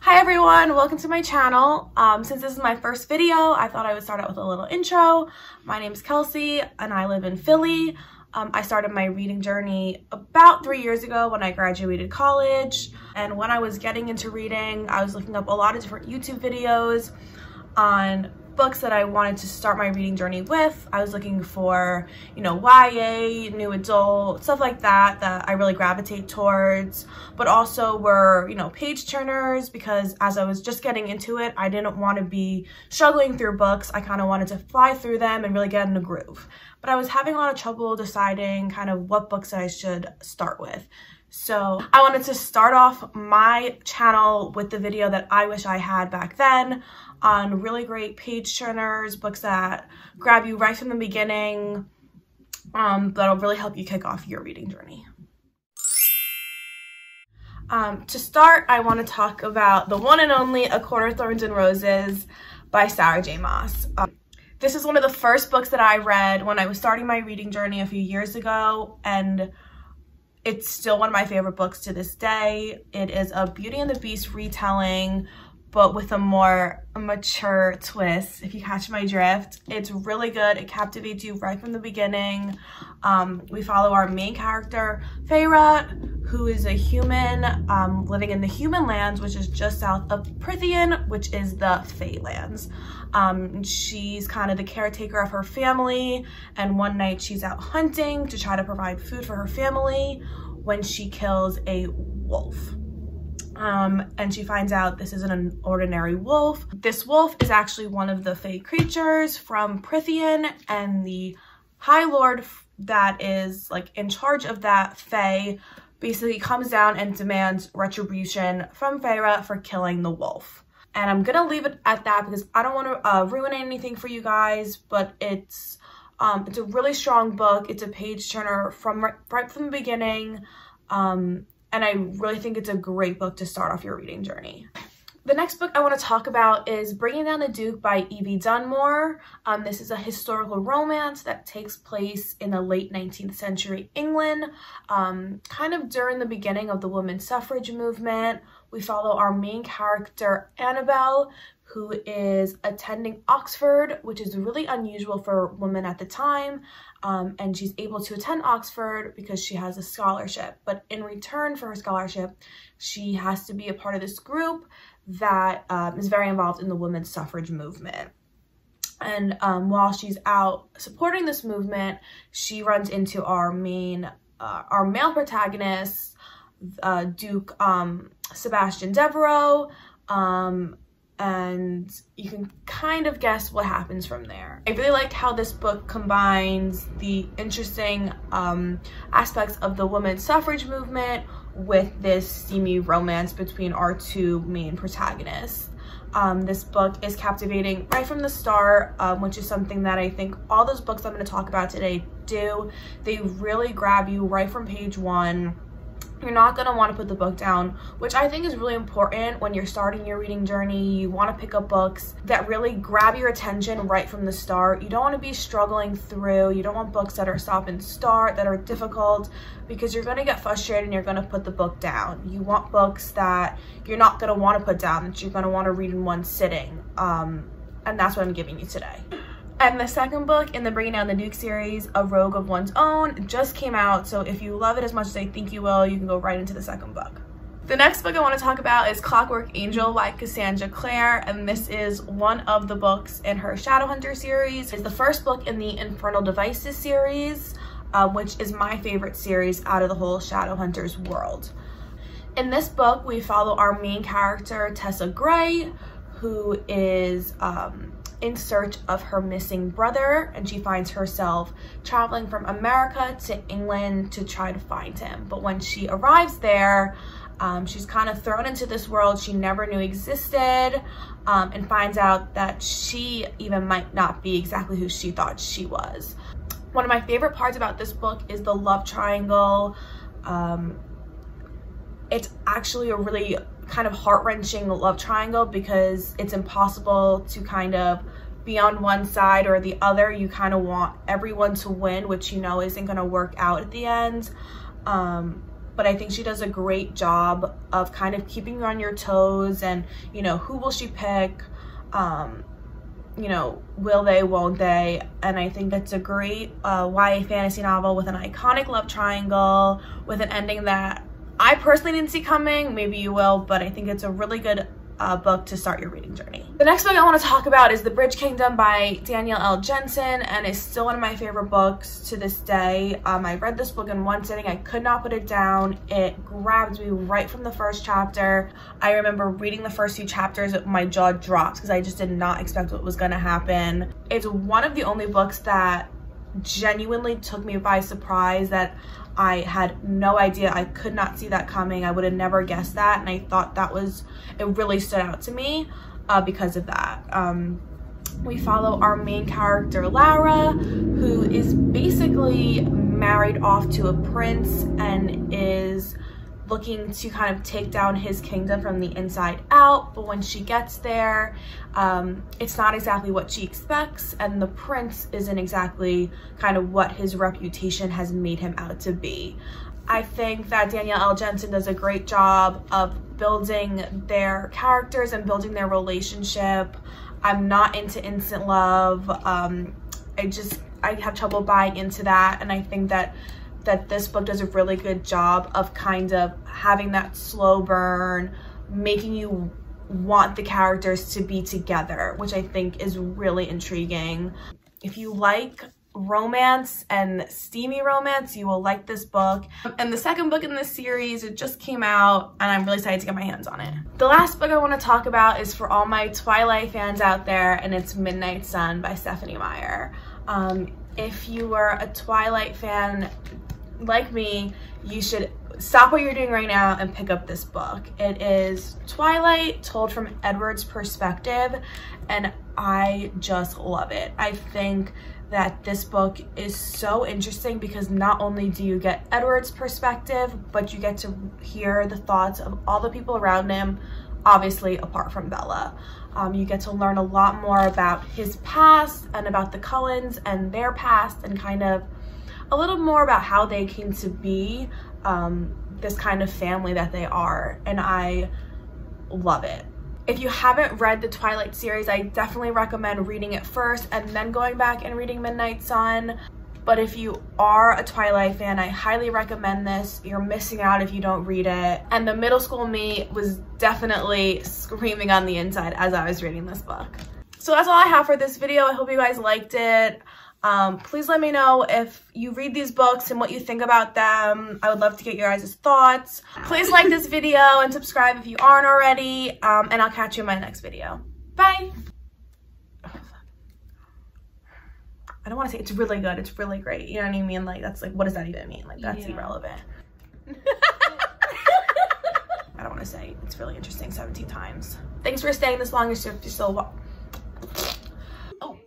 Hi everyone, welcome to my channel. Since this is my first video, I thought I would start out with a little intro. My name is Kelsey and I live in Philly. I started my reading journey about 3 years ago when I graduated college. And when I was getting into reading, I was looking up a lot of different YouTube videos on books that I wanted to start my reading journey with. I was looking for, YA, new adult, stuff like that I really gravitate towards, but also were, page turners, because as I was just getting into it, I didn't want to be struggling through books. I kind of wanted to fly through them and really get in the groove. But I was having a lot of trouble deciding kind of what books I should start with. So I wanted to start off my channel with the video that I wish I had back then on really great page turners, books that grab you right from the beginning, that'll really help you kick off your reading journey. To start, I want to talk about the one and only A Quarter Thorns and Roses by Sarah J. Maas. This is one of the first books that I read when I was starting my reading journey a few years ago, and it's still one of my favorite books to this day. It is a Beauty and the Beast retelling, but with a more mature twist, if you catch my drift. It's really good. It captivates you right from the beginning. We follow our main character, Feyre, who is a human living in the human lands, which is just south of Prythian, which is the Feylands. She's kind of the caretaker of her family, and one night she's out hunting to try to provide food for her family when she kills a wolf. And she finds out this isn't an ordinary wolf. This wolf is actually one of the Fey creatures from Prythian, and the High Lord that is like in charge of that Fey basically comes down and demands retribution from Feyre for killing the wolf. And I'm gonna leave it at that because I don't want to ruin anything for you guys, but it's a really strong book. It's a page turner from right from the beginning. And I really think it's a great book to start off your reading journey. The next book I want to talk about is Bringing Down the Duke by Evie Dunmore. This is a historical romance that takes place in the late 19th century England, kind of during the beginning of the women's suffrage movement. We follow our main character, Annabelle, who is attending Oxford, which is really unusual for women at the time. And she's able to attend Oxford because she has a scholarship. But in return for her scholarship, she has to be a part of this group that is very involved in the women's suffrage movement. And while she's out supporting this movement, she runs into our male protagonist, Duke Sebastian Devereaux, and you can kind of guess what happens from there. I really like how this book combines the interesting aspects of the women's suffrage movement with this steamy romance between our two main protagonists. This book is captivating right from the start, which is something that I think all those books I'm going to talk about today do. They really grab you right from page one. You're not going to want to put the book down, which I think is really important when you're starting your reading journey. You want to pick up books that really grab your attention right from the start. You don't want to be struggling through. You don't want books that are stop and start, that are difficult, because you're going to get frustrated and you're going to put the book down. You want books that you're not going to want to put down, that you're going to want to read in one sitting. And that's what I'm giving you today. And the second book in the Bringing Down the Duke series, A Rogue of One's Own, just came out. So if you love it as much as I think you will, you can go right into the second book. The next book I want to talk about is Clockwork Angel by Cassandra Clare. And this is one of the books in her Shadowhunter series. It's the first book in the Infernal Devices series, which is my favorite series out of the whole Shadowhunters world. In this book, we follow our main character, Tessa Gray, who is in search of her missing brother, and she finds herself traveling from America to England to try to find him. But when she arrives there, she's kind of thrown into this world she never knew existed, and finds out that she even might not be exactly who she thought she was. One of my favorite parts about this book is the love triangle. It's actually a really kind of heart-wrenching love triangle because it's impossible to kind of be on one side or the other. You kind of want everyone to win, which you know isn't going to work out at the end. but I think she does a great job of kind of keeping you on your toes and, you know, who will she pick? You know, will they, won't they? And I think it's a great YA fantasy novel with an iconic love triangle, with an ending that I personally didn't see coming. Maybe you will, but I think it's a really good book to start your reading journey. The next book I want to talk about is The Bridge Kingdom by Danielle Jensen, and is still one of my favorite books to this day. I read this book in one sitting. I could not put it down. It grabbed me right from the first chapter. I remember reading the first few chapters, my jaw dropped because I just did not expect what was going to happen. It's one of the only books that genuinely took me by surprise, that I had no idea. I could not see that coming. I would have never guessed that, and I thought that was, it really stood out to me because of that. We follow our main character, Lara, who is basically married off to a prince and is looking to kind of take down his kingdom from the inside out. But when she gets there, it's not exactly what she expects, and the prince isn't exactly kind of what his reputation has made him out to be. I think that Danielle Jensen does a great job of building their characters and building their relationship. I'm not into instant love. I have trouble buying into that, and I think that this book does a really good job of kind of having that slow burn, making you want the characters to be together, which I think is really intriguing. If you like romance and steamy romance, you will like this book. And the second book in this series, it just came out and I'm really excited to get my hands on it. The last book I want to talk about is for all my Twilight fans out there, and it's Midnight Sun by Stephenie Meyer. If you were a Twilight fan like me, you should stop what you're doing right now and pick up this book. It is Twilight told from Edward's perspective, and I just love it. I think that this book is so interesting because not only do you get Edward's perspective, but you get to hear the thoughts of all the people around him, obviously apart from Bella. You get to learn a lot more about his past and about the Cullens and their past, and kind of a little more about how they came to be this kind of family that they are, and I love it. If you haven't read the Twilight series, I definitely recommend reading it first and then going back and reading Midnight Sun. But if you are a Twilight fan, I highly recommend this. You're missing out if you don't read it. And the middle school me was definitely screaming on the inside as I was reading this book. So that's all I have for this video. I hope you guys liked it. Please let me know if you read these books and what you think about them. I would love to get your guys' thoughts. Please like this video and subscribe if you aren't already. And I'll catch you in my next video. Bye. I don't want to say it's really good. It's really great. You know what I mean? Like, that's like, what does that even mean? Like, that's irrelevant. I don't want to say it's really interesting 17 times. Thanks for staying this long. You're still... Oh.